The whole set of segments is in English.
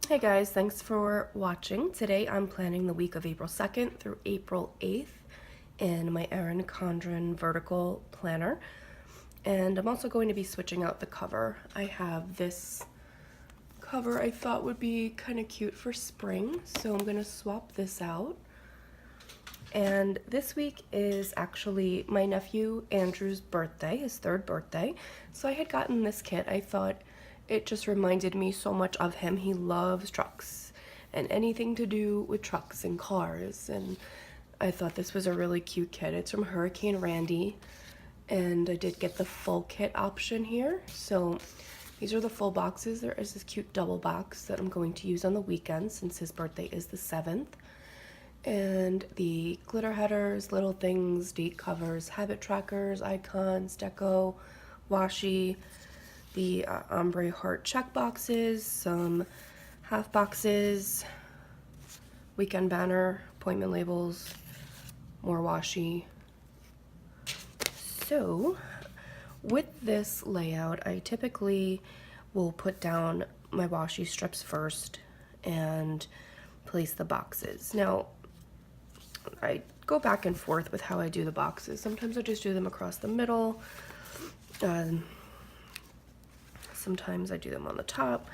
Hey guys, thanks for watching. Today I'm planning the week of April 2nd through April 8th in my Erin Condren vertical planner. And I'm also going to be switching out the cover. I have this cover I thought would be kind of cute for spring, so I'm going to swap this out. And this week is actually my nephew Andrew's birthday, his third birthday. So I had gotten this kit. I thought it just reminded me so much of him. He loves trucks and anything to do with trucks and cars. And I thought this was a really cute kit. It's from Hurricane Randi. And I did get the full kit option here. So these are the full boxes. There is this cute double box that I'm going to use on the weekend since his birthday is the 7th. And the glitter headers, little things, date covers, habit trackers, icons, deco, washi, the ombre heart check boxes, some half boxes, weekend banner, appointment labels, more washi. So with this layout, I typically will put down my washi strips first and place the boxes. Now, I go back and forth with how I do the boxes. Sometimes I just do them across the middle. Sometimes I do them on the top,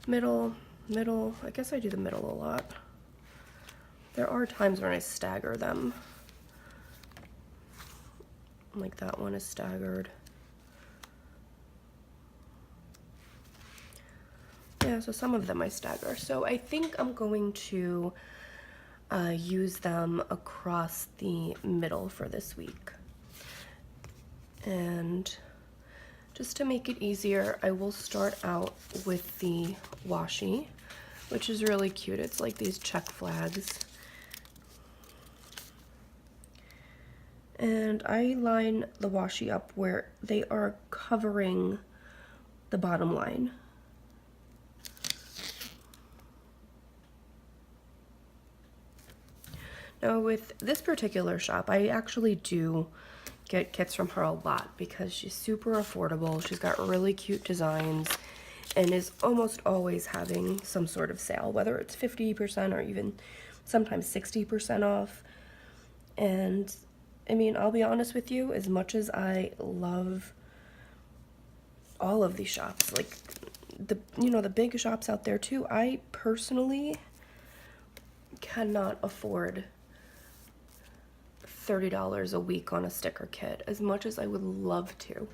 middle. I guess I do the middle a lot. There are times when I stagger them. Like that one is staggered. Yeah, so some of them I stagger. So I think I'm going to use them across the middle for this week. And just to make it easier, I will start out with the washi, which is really cute. It's like these Czech flags. And I line the washi up where they are covering the bottom line. Now with this particular shop, I actually do get kits from her a lot because she's super affordable. She's got really cute designs and is almost always having some sort of sale, whether it's 50% or even sometimes 60% off. And I mean, I'll be honest with you, as much as I love all of these shops, like the big shops out there too, I personally cannot afford $30 a week on a sticker kit, as much as I would love to.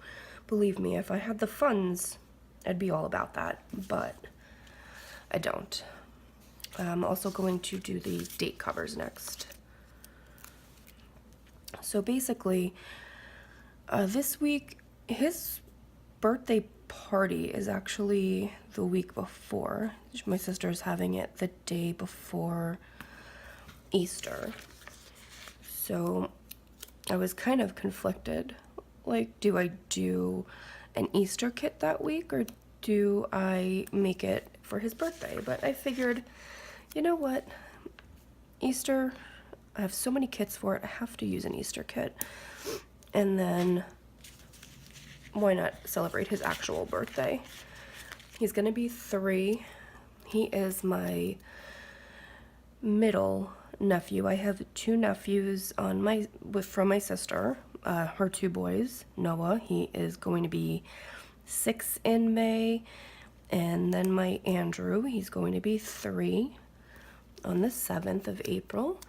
Believe me, if I had the funds, I'd be all about that, but I don't. I'm also going to do the date covers next. So basically, this week, his birthday party is actually the week before. My sister's having it the day before Easter. So I was kind of conflicted. Like, do I do an Easter kit that week or do I make it for his birthday? But I figured, you know what? Easter, I have so many kits for it. I have to use an Easter kit. And then why not celebrate his actual birthday? He's going to be 3. He is my middle nephew. I have 2 nephews from my sister, her 2 boys. Noah, he is going to be 6 in May, and then my Andrew, he's going to be 3 on the 7th of April.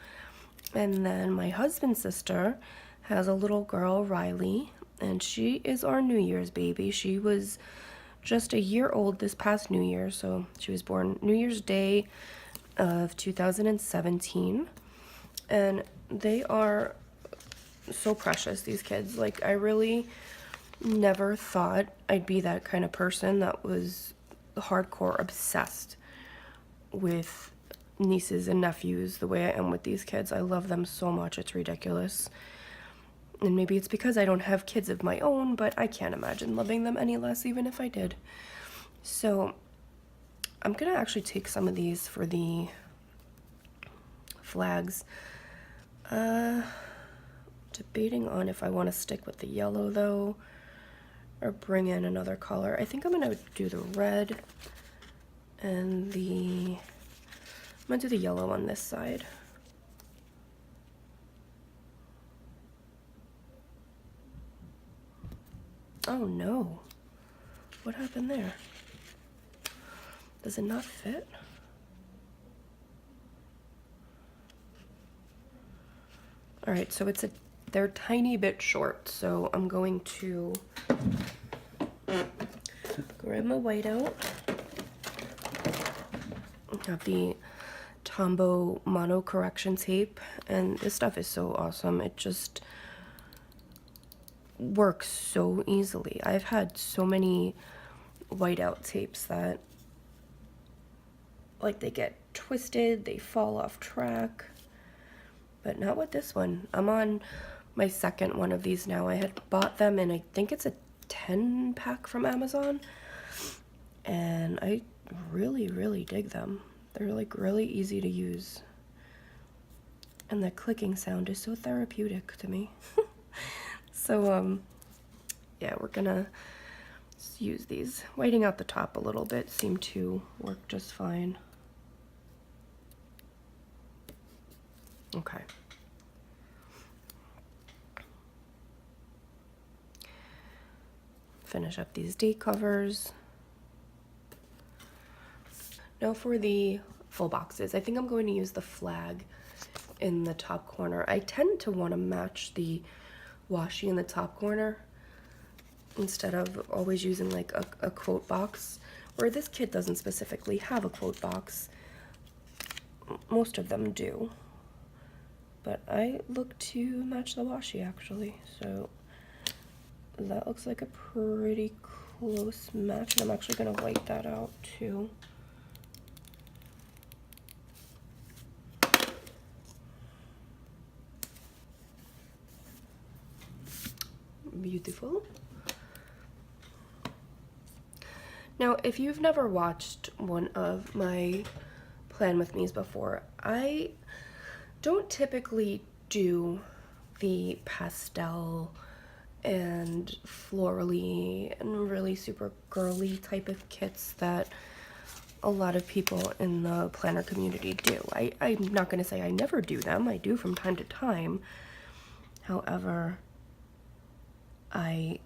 And then my husband's sister has a little girl, Riley, and she is our New Year's baby. She was just a year old this past New Year, so she was born New Year's Day of 2017, and they are so precious, these kids. Like, I really never thought I'd be that kind of person that was hardcore obsessed with nieces and nephews the way I am with these kids. I love them so much, it's ridiculous. And maybe it's because I don't have kids of my own, but I can't imagine loving them any less even if I did. So I'm gonna actually take some of these for the flags. Debating on if I want to stick with the yellow though, or bring in another color. I think I'm gonna do the red and the gonna do the yellow on this side. Oh no. What happened there? Does it not fit? All right, so they're a tiny bit short, so I'm going to grab my white out. I have the Tombow mono correction tape, and this stuff is so awesome. It just works so easily. I've had so many whiteout tapes that, like, they get twisted, they fall off track, but not with this one. I'm on my second one of these now. I had bought them, and I think it's a 10 pack from Amazon, and I really dig them. They're like really easy to use, and the clicking sound is so therapeutic to me. So yeah, we're gonna use these. Whiting out the top a little bit seemed to work just fine. Okay. Finish up these date covers. Now for the full boxes, I think I'm going to use the flag in the top corner. I tend to want to match the washi in the top corner instead of always using like a quote box, where this kit doesn't specifically have a quote box. Most of them do, but I look to match the washi actually, so that looks like a pretty close match, and I'm actually going to white that out too. Beautiful. Now, if you've never watched one of my Plan With Me's before, I don't typically do the pastel and florally and really super girly type of kits that a lot of people in the planner community do. I'm not going to say I never do them. I do from time to time. However, I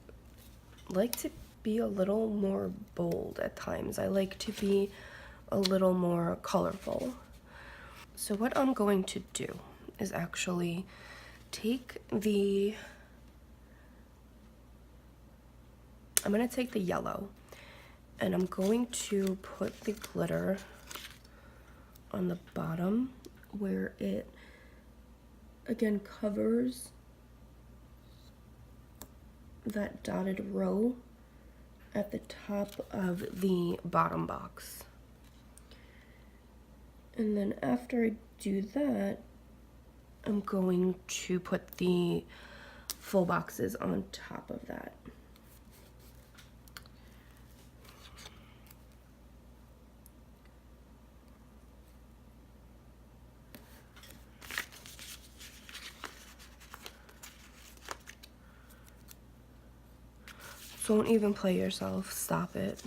like to be a little more bold at times. I like to be a little more colorful. So what I'm going to do is actually take the yellow, and I'm going to put the glitter on the bottom where it again covers that dotted row at the top of the bottom box. And then after I do that, I'm going to put the full boxes on top of that. Don't even play yourself. Stop it.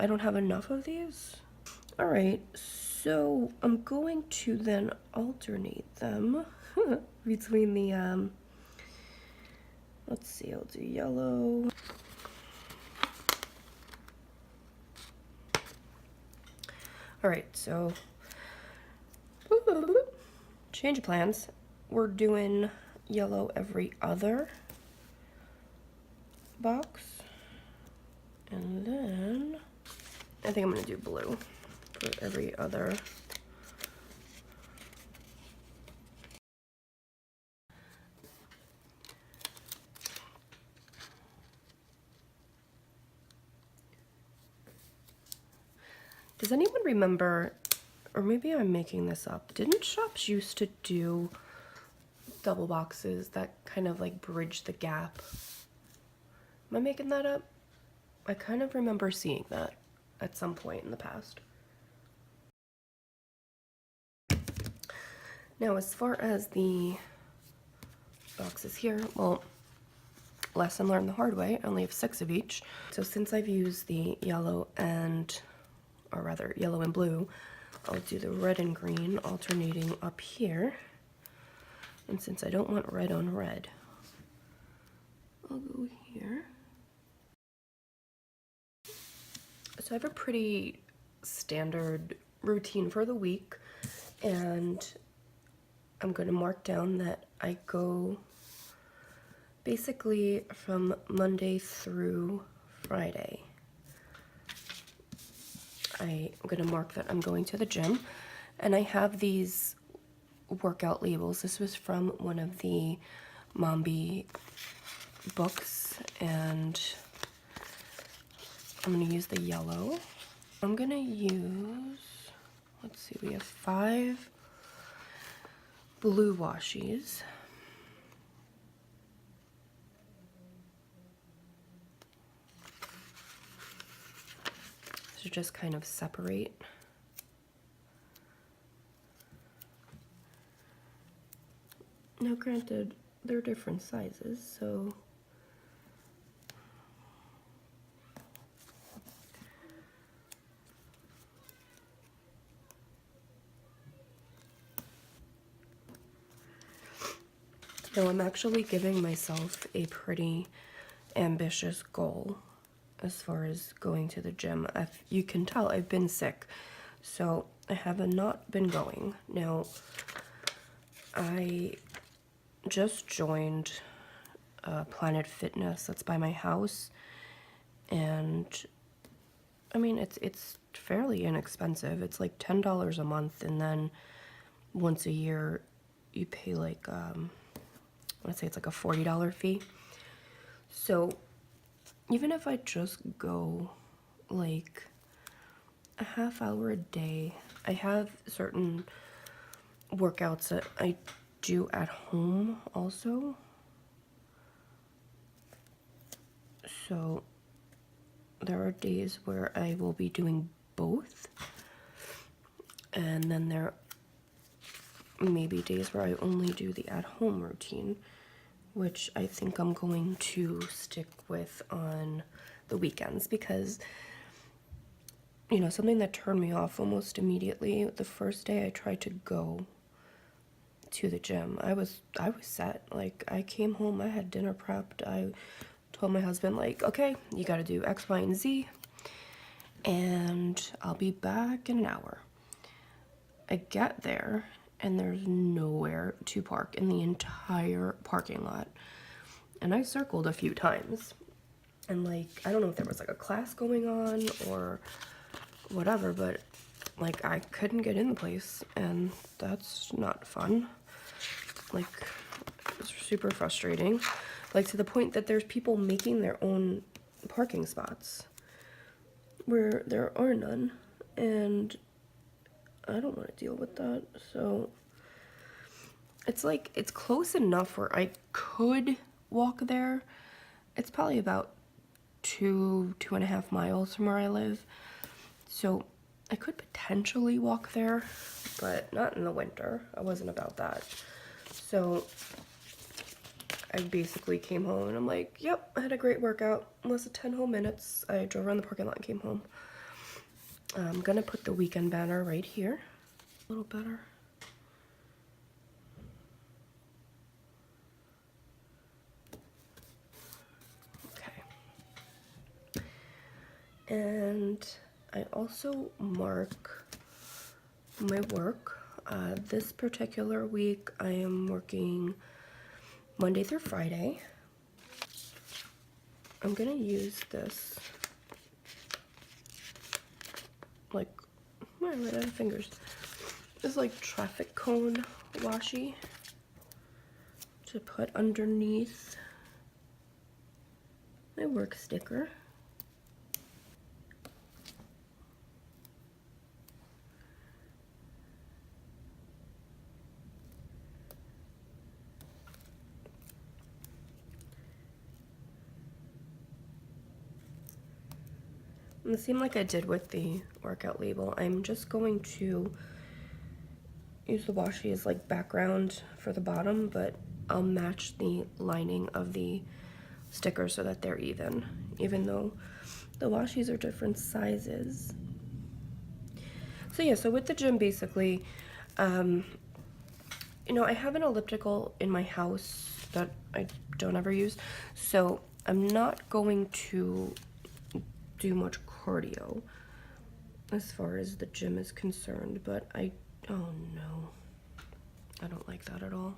I don't have enough of these. All right, so I'm going to then alternate them between the, let's see, I'll do yellow. All right, so change of plans. We're doing yellow every other box, and then I think I'm gonna do blue for every other. Does anyone remember, or maybe I'm making this up, didn't shops used to do double boxes that kind of like bridge the gap? Am I making that up? I kind of remember seeing that at some point in the past. Now, as far as the boxes here, well, lesson learned the hard way. I only have 6 of each. So since I've used the yellow and, or rather yellow and blue, I'll do the red and green alternating up here. And since I don't want red on red, I'll go here. So I have a pretty standard routine for the week, and I'm going to mark down that I go basically from Monday through Friday. I'm going to mark that I'm going to the gym, and I have these workout labels. This was from one of the Mombi books, and I'm going to use the yellow. I'm going to use, let's see, we have 5 blue washies. To just kind of separate. Now granted, they're different sizes, so now I'm actually giving myself a pretty ambitious goal as far as going to the gym. You can tell I've been sick, so I have not been going. Now, I just joined Planet Fitness that's by my house, and I mean it's fairly inexpensive. It's like $10 a month, and then once a year you pay like I want to say it's like a $40 fee. So even if I just go like a half hour a day, I have certain workouts that I do at home also. So there are days where I will be doing both, and then there may be days where I only do the at-home routine, which I think I'm going to stick with on the weekends, because, you know, something that turned me off almost immediately, the first day I tried to go to the gym, I was set. Like, I came home, I had dinner prepped, I told my husband, like, okay, you gotta do X, Y, and Z, and I'll be back in an hour. I get there, and there's nowhere to park in the entire parking lot. And I circled a few times. And, like, I don't know if there was, like, a class going on or whatever, but, like, I couldn't get in the place, and that's not fun. Like, it's super frustrating. Like, to the point that there's people making their own parking spots where there are none, and I don't want to deal with that. So it's like, it's close enough where I could walk there. It's probably about 2.5 miles from where I live, so I could potentially walk there, but not in the winter. I wasn't about that. So I basically came home and I'm like, yep, I had a great workout. Less than 10 whole minutes. I drove around the parking lot and came home. I'm gonna put the weekend banner right here. A little better. Okay. And I also mark my work. This particular week I am working Monday through Friday. I'm gonna use this, like, I ran out of fingers. This like traffic cone washi to put underneath my work sticker. And the same like I did with the workout label, I'm just going to use the washi as like background for the bottom, but I'll match the lining of the sticker so that they're even though the washis are different sizes. So yeah, so with the gym, basically, you know, I have an elliptical in my house that I don't ever use, so I'm not going to do much cardio as far as the gym is concerned, but oh no, I don't like that at all.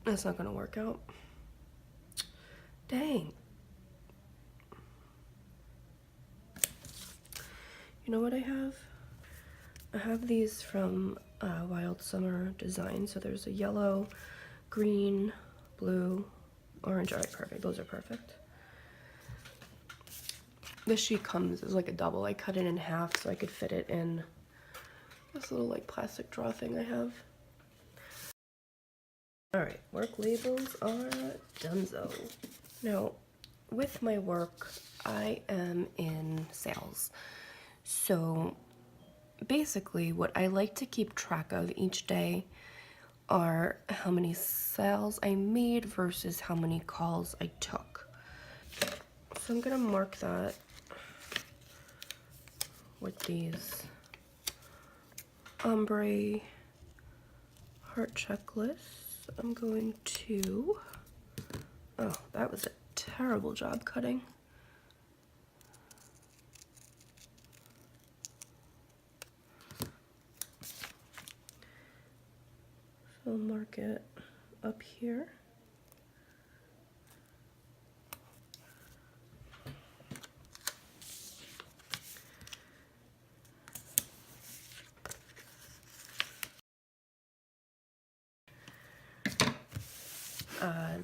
That's not gonna work out. Dang. You know what I have? I have these from Wild Summer Design. So there's a yellow, green, blue, orange. All right, perfect. Those are perfect. This sheet comes as like a double. I cut it in half so I could fit it in this little like plastic drawer thing I have. All right, work labels are donezo. Now, with my work, I am in sales. So basically what I like to keep track of each day are how many sales I made versus how many calls I took. So I'm gonna mark that with these ombre heart checklists. I'm going to, oh, that was a terrible job cutting. So I'll mark it up here.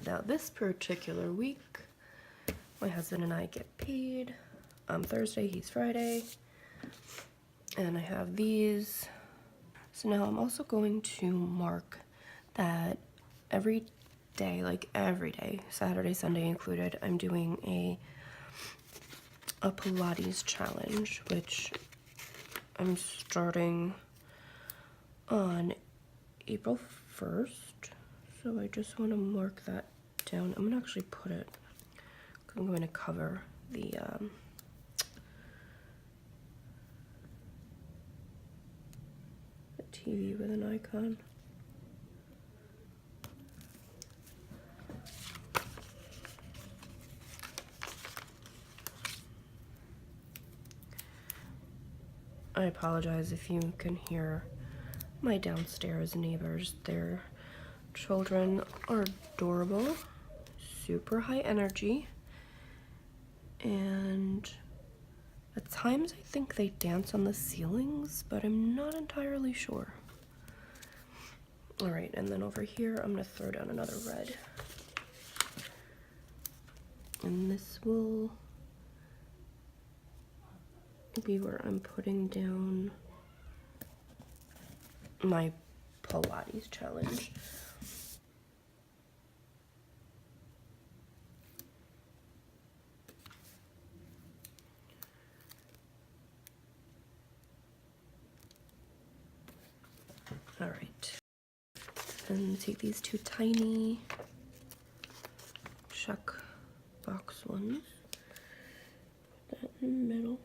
Now this particular week, my husband and I get paid. I'm Thursday, he's Friday. And I have these. So now I'm also going to mark that every day, like every day, Saturday, Sunday included, I'm doing a Pilates challenge, which I'm starting on April 1st. So I just want to mark that down. I'm gonna actually put it, I'm going to cover the TV with an icon. I apologize if you can hear my downstairs neighbors. Their children are adorable, super high energy, and at times I think they dance on the ceilings, but I'm not entirely sure. All right, and then over here, I'm gonna throw down another red. And this will be where I'm putting down my Pilates challenge. All right, and take these two tiny check box ones, put that in the middle.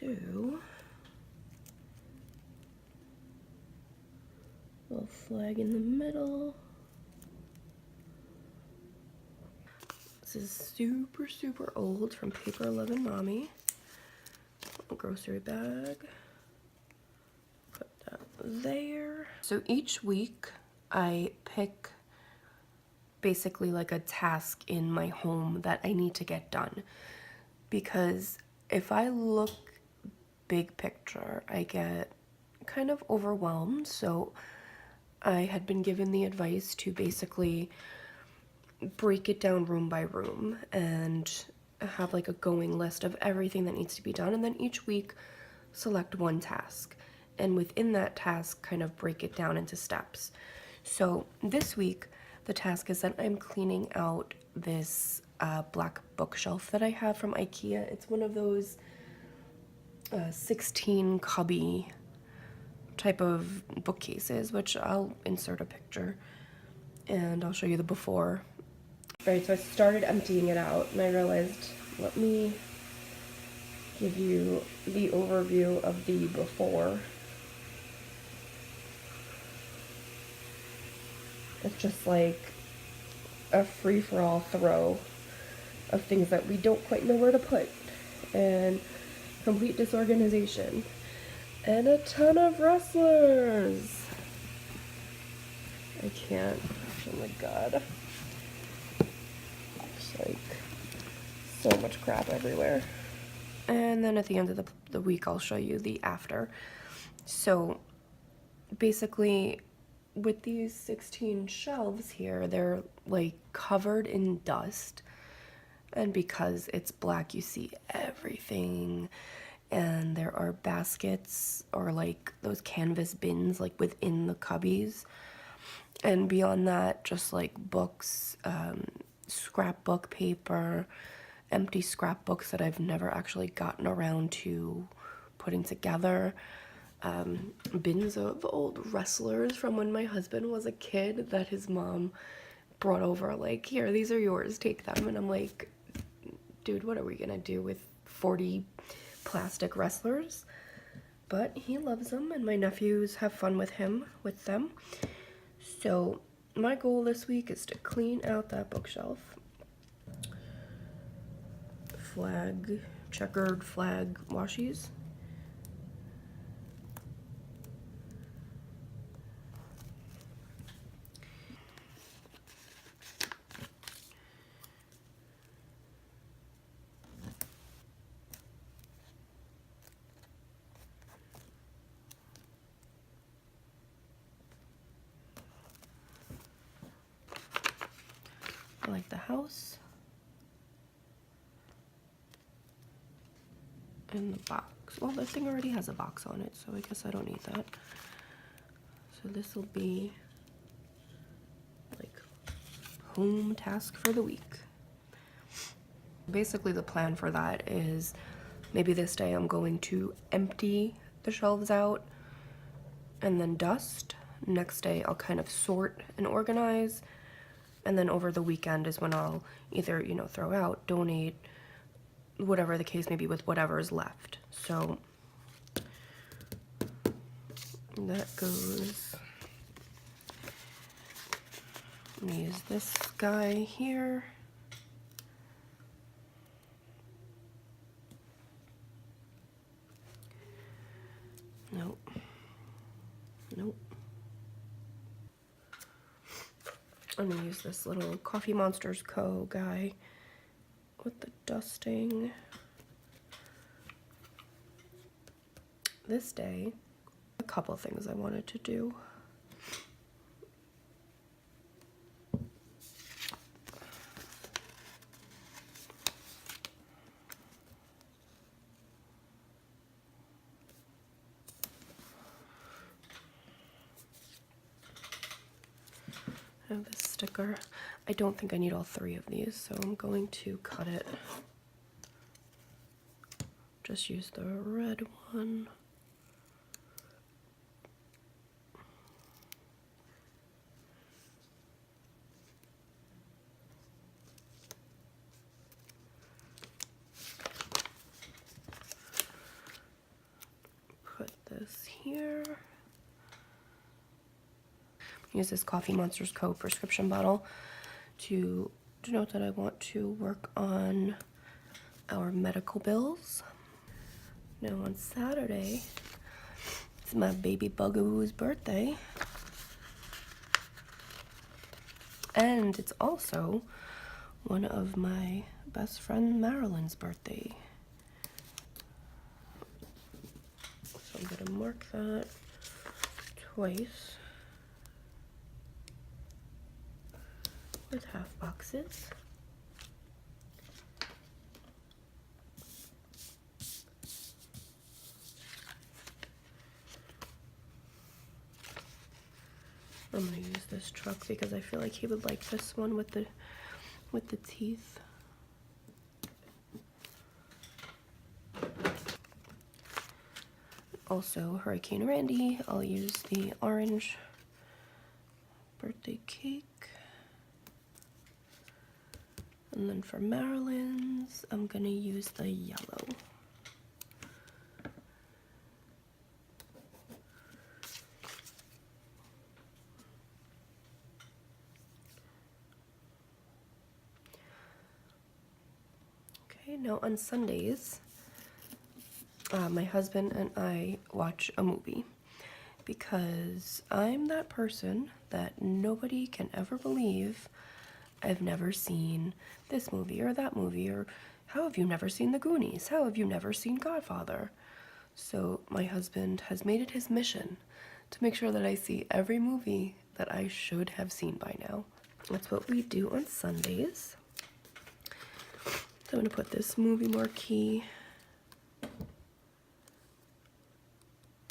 Do a little flag in the middle. This is super, super old from Paper Lovin' Mommy. A grocery bag. Put that there. So each week I pick basically like a task in my home that I need to get done. Because if I look big picture, I get kind of overwhelmed. So I had been given the advice to basically break it down room by room and have like a going list of everything that needs to be done, and then each week select one task, and within that task kind of break it down into steps. So this week the task is that I'm cleaning out this black bookshelf that I have from IKEA. It's one of those 16 cubby type of bookcases, which I'll insert a picture. and I'll show you the before. Alright, so I started emptying it out and I realized, let me give you the overview of the before. It's just like a free-for-all throw of things that we don't quite know where to put, and complete disorganization, and a ton of wrestlers. I can't. Oh my god. It's like so much crap everywhere. And then at the end of the week, I'll show you the after. So basically, with these 16 shelves here, they're like covered in dust. And because it's black, you see everything. And there are baskets or like those canvas bins like within the cubbies. And beyond that, just like books, scrapbook paper, empty scrapbooks that I've never actually gotten around to putting together. Bins of old wrestlers from when my husband was a kid that his mom brought over, like, here, these are yours, take them. And I'm like, dude, what are we gonna do with 40 plastic wrestlers? But he loves them, and my nephews have fun with them. So my goal this week is to clean out that bookshelf. Checkered flag washies. I like the house. And the box. Well, this thing already has a box on it, so I guess I don't need that. So this will be like home task for the week. Basically the plan for that is maybe this day I'm going to empty the shelves out and then dust. Next day I'll kind of sort and organize. And then over the weekend is when I'll either, you know, throw out, donate, whatever the case may be with whatever is left. So that goes. I'm gonna use this guy here. Nope. Nope. I'm gonna use this little Coffee Monsters Co. guy with the dusting. This day, a couple things I wanted to do. I have this sticker. I don't think I need all 3 of these, so I'm going to cut it. Just use the red one. Put this here. Use this Coffee Monsters Co. prescription bottle to denote that I want to work on our medical bills. Now on Saturday, it's my baby bugaboo's birthday. And it's also one of my best friend Marilyn's birthday. So I'm gonna mark that twice with half boxes. I'm gonna use this truck because I feel like he would like this one with the teeth. Also, Hurricane Randy, I'll use the orange birthday cake. And then for Marilyn's, I'm gonna use the yellow. Okay, now on Sundays, my husband and I watch a movie because I'm that person that nobody can ever believe I've never seen this movie or that movie, or how have you never seen The Goonies? How have you never seen Godfather? So my husband has made it his mission to make sure that I see every movie that I should have seen by now. That's what we do on Sundays. So I'm going to put this movie marquee.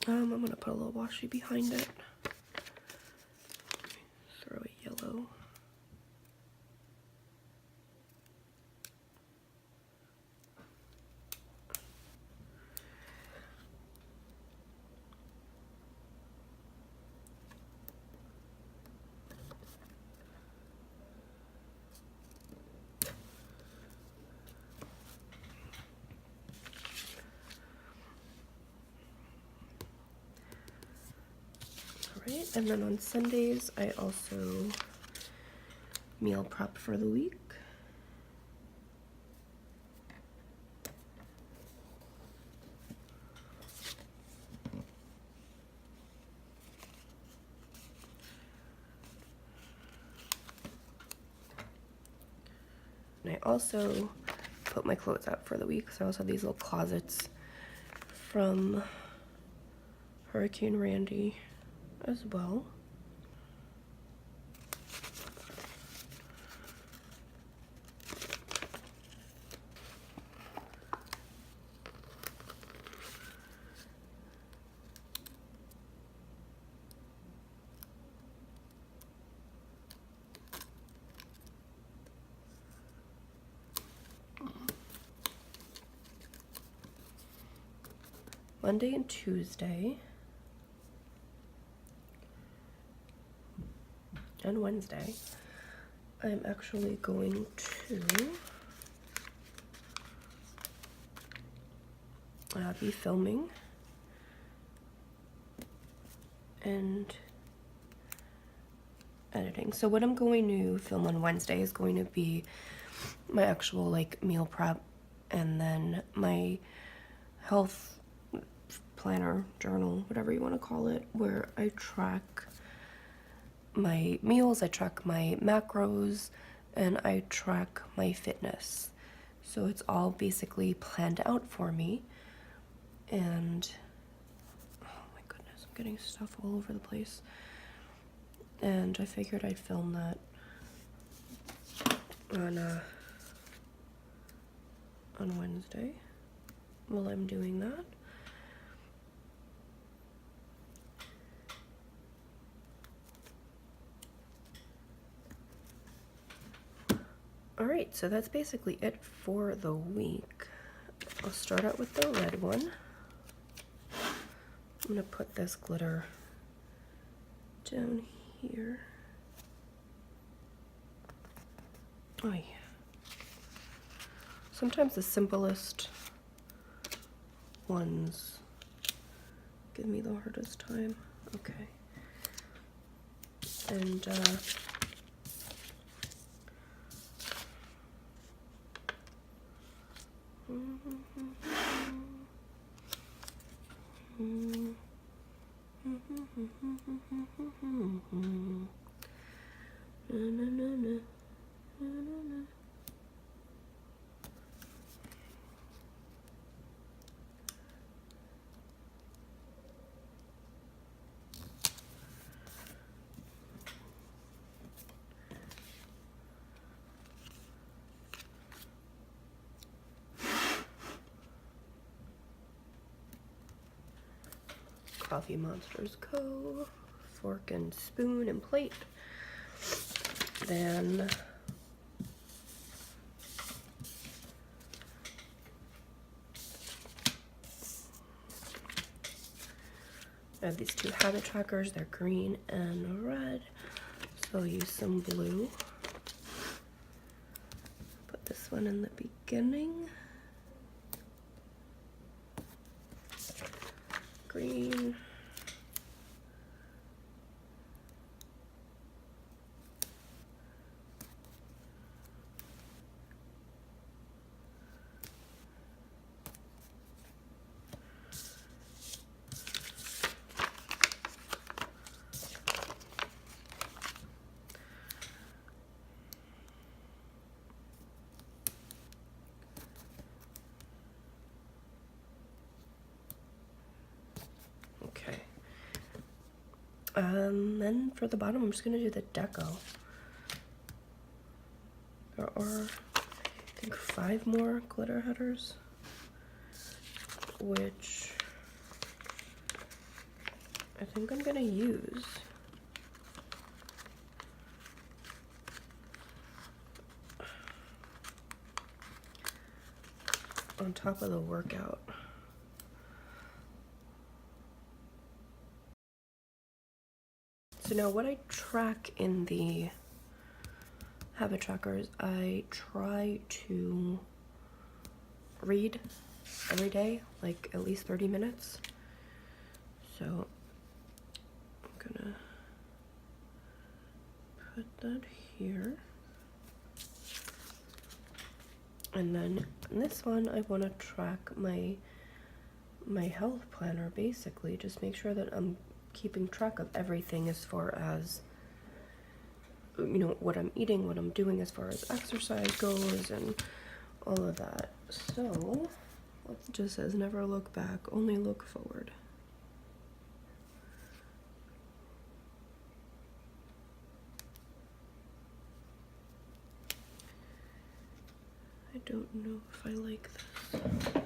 I'm going to put a little washi behind it. Throw a yellow. Alright, and then on Sundays, I also meal prep for the week. And I also put my clothes out for the week, so I also have these little closets from Hurricane Randi as well. Monday and Tuesday and Wednesday, I'm actually going to be filming and editing. So what I'm going to film on Wednesday is going to be my actual like meal prep, and then my health planner, journal, whatever you want to call it, where I track my meals, I track my macros, and I track my fitness. So it's all basically planned out for me. And oh my goodness, I'm getting stuff all over the place. And I figured I'd film that on Wednesday while I'm doing that. Alright, so that's basically it for the week. I'll start out with the red one. I'm gonna put this glitter down here. Oh yeah. Sometimes the simplest ones give me the hardest time. Okay. And Coffee Monsters Co. Fork and spoon and plate. Then I have these two habit trackers. They're green and red. So I'll use some blue. Put this one in the beginning. Green. Okay. Then for the bottom, I'm just gonna do the deco. There are, I think, 5 more glitter headers, which I think I'm gonna use. On top of the workout. So now what I track in the habit trackers, I try to read every day, like at least 30 minutes. So I'm gonna put that here. And then in this one, I want to track my health planner, basically. Just make sure that I'm keeping track of everything as far as, you know, what I'm eating, what I'm doing as far as exercise goes, and all of that. So it just says never look back, only look forward. I don't know if I like this. I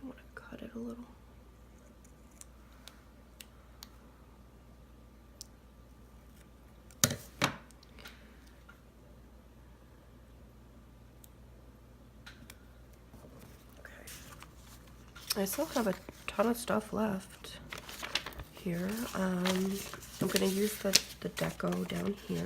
want to cut it a little. I still have a ton of stuff left here. I'm gonna use the deco down here.